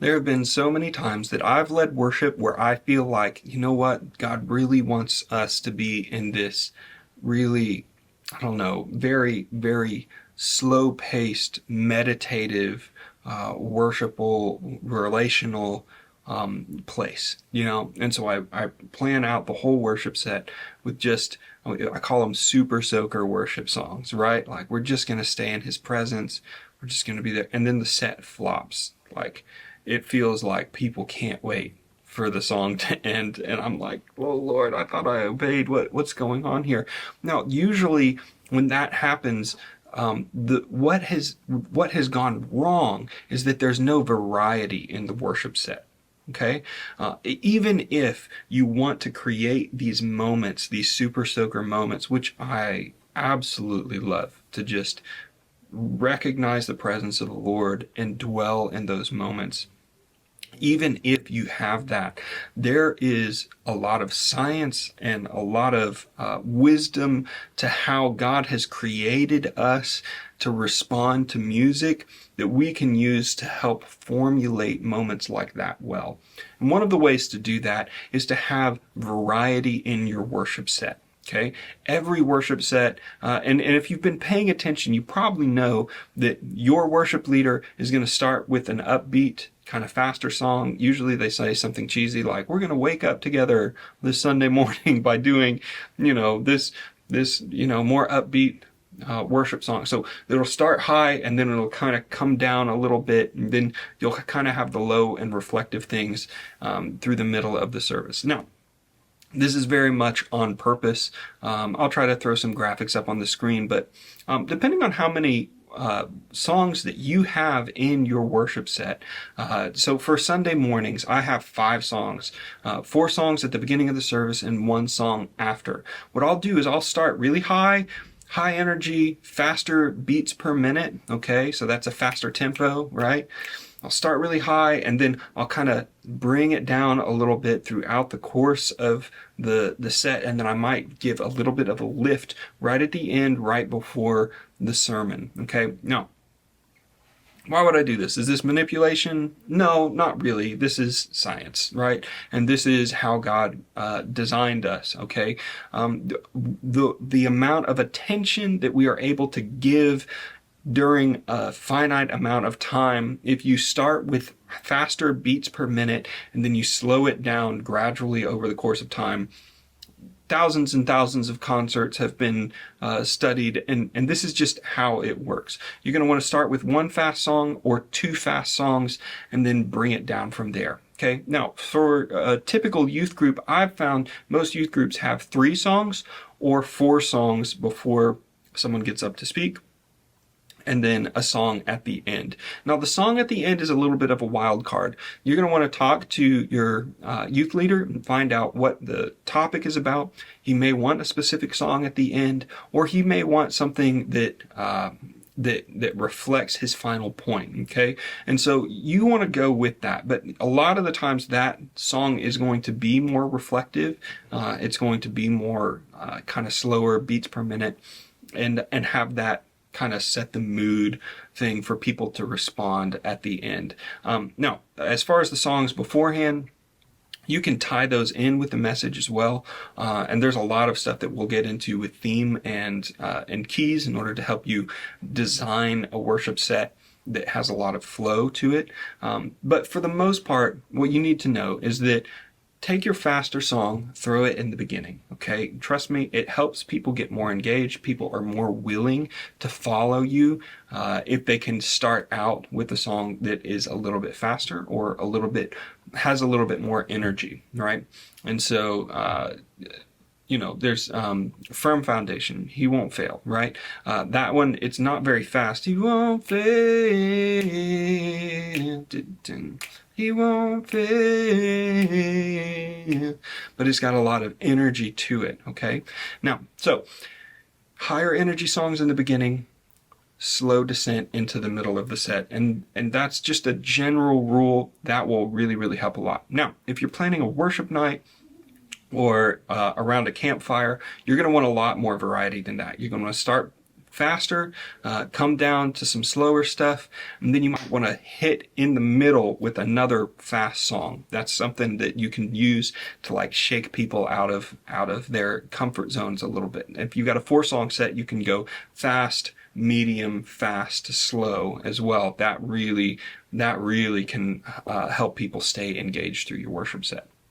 There have been so many times that I've led worship where I feel like, you know what, God really wants us to be in this really, I don't know, very, very slow paced, meditative, worshipful, relational place, And so I plan out the whole worship set with just, I call them super soaker worship songs, right? Like we're just going to stay in his presence. We're just going to be there. And then the set flops. Like it feels like people can't wait for the song to end. And I'm like, oh Lord, I thought I obeyed. What's going on here? Now, usually when that happens, what has gone wrong is that there's no variety in the worship set. Okay, even if you want to create these moments, these super soaker moments, which I absolutely love to just recognize the presence of the Lord and dwell in those moments. Even if you have that, there is a lot of science and a lot of wisdom to how God has created us to respond to music that we can use to help formulate moments like that well. And one of the ways to do that is to have variety in your worship set. Okay, every worship set, and if you've been paying attention, you probably know that your worship leader is going to start with an upbeat, kind of faster song. Usually they say something cheesy like, we're going to wake up together this Sunday morning by doing, this, more upbeat worship song. So it'll start high and then it'll kind of come down a little bit, and then you'll kind of have the low and reflective things through the middle of the service. Now, this is very much on purpose. I'll try to throw some graphics up on the screen, but depending on how many songs that you have in your worship set. So for Sunday mornings, I have 5 songs, 4 songs at the beginning of the service and 1 song after. What I'll do is I'll start really high energy, faster beats per minute. Okay, so that's a faster tempo, right? I'll start really high and then I'll kind of bring it down a little bit throughout the course of the set, and then I might give a little bit of a lift right at the end, right before the sermon. Okay, now, why would I do this? Is this manipulation? No, not really. This is science, right? And this is how God designed us, okay? The amount of attention that we are able to give during a finite amount of time, if you start with faster beats per minute and then you slow it down gradually over the course of time, thousands and thousands of concerts have been studied, and this is just how it works. You're going to want to start with 1 fast song or 2 fast songs and then bring it down from there. Okay, now for a typical youth group, I've found most youth groups have 3 songs or 4 songs before someone gets up to speak, and then a song at the end. Now, the song at the end is a little bit of a wild card. You're going to want to talk to your youth leader and find out what the topic is about. He may want a specific song at the end, or he may want something that reflects his final point, okay? And so you want to go with that, but a lot of the times that song is going to be more reflective. It's going to be more kind of slower beats per minute, and have that kind of set the mood thing for people to respond at the end. Now, as far as the songs beforehand, you can tie those in with the message as well. And there's a lot of stuff that we'll get into with theme and keys in order to help you design a worship set that has a lot of flow to it. But for the most part, what you need to know is that take your faster song, throw it in the beginning, okay? Trust me, it helps people get more engaged. People are more willing to follow you if they can start out with a song that is a little bit faster or has a little bit more energy, right? And so, there's Firm Foundation, He Won't Fail, right? That one, it's not very fast. He won't fail. He won't fail. But it's got a lot of energy to it, okay? Now, so higher energy songs in the beginning, slow descent into the middle of the set. And that's just a general rule that will really, really help a lot. Now, if you're planning a worship night or around a campfire, you're going to want a lot more variety than that. You're going to want to start faster, come down to some slower stuff, and then you might want to hit in the middle with another fast song. That's something that you can use to like shake people out of their comfort zones a little bit. If you got a 4-song set, you can go fast, medium, fast, slow as well. That really can help people stay engaged through your worship set.